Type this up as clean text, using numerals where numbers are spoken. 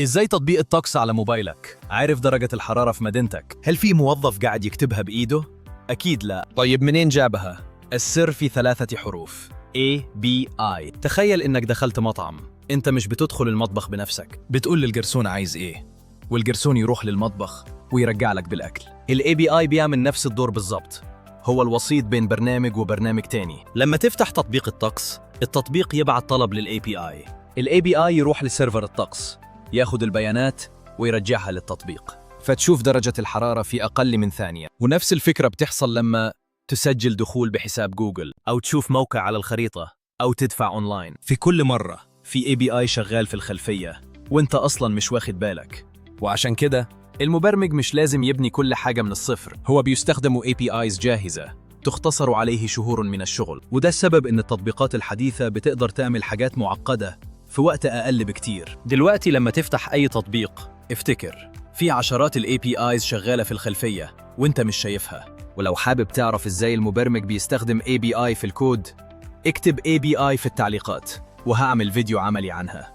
ازاي تطبيق الطقس على موبايلك؟ عارف درجة الحرارة في مدينتك؟ هل في موظف قاعد يكتبها بإيده؟ أكيد لا. طيب منين جابها؟ السر في 3 حروف ABI. تخيل إنك دخلت مطعم، أنت مش بتدخل المطبخ بنفسك، بتقول للجرسون عايز إيه، والجرسون يروح للمطبخ ويرجع لك بالأكل. ال ABI بيعمل نفس الدور بالظبط، هو الوسيط بين برنامج وبرنامج تاني. لما تفتح تطبيق الطقس، التطبيق يبعت طلب لل API. ال API يروح لسيرفر الطقس، ياخد البيانات ويرجعها للتطبيق، فتشوف درجة الحرارة في أقل من ثانية. ونفس الفكرة بتحصل لما تسجل دخول بحساب جوجل، أو تشوف موقع على الخريطة، أو تدفع أونلاين. في كل مرة في API شغال في الخلفية وانت أصلاً مش واخد بالك. وعشان كده المبرمج مش لازم يبني كل حاجة من الصفر، هو بيستخدم APIs جاهزة تختصر عليه شهور من الشغل. وده السبب إن التطبيقات الحديثة بتقدر تعمل حاجات معقدة في وقت أقل بكتير. دلوقتي لما تفتح أي تطبيق، افتكر في عشرات ال APIs شغالة في الخلفية وانت مش شايفها. ولو حابب تعرف إزاي المبرمج بيستخدم API في الكود، اكتب API في التعليقات وهعمل فيديو عملي عنها.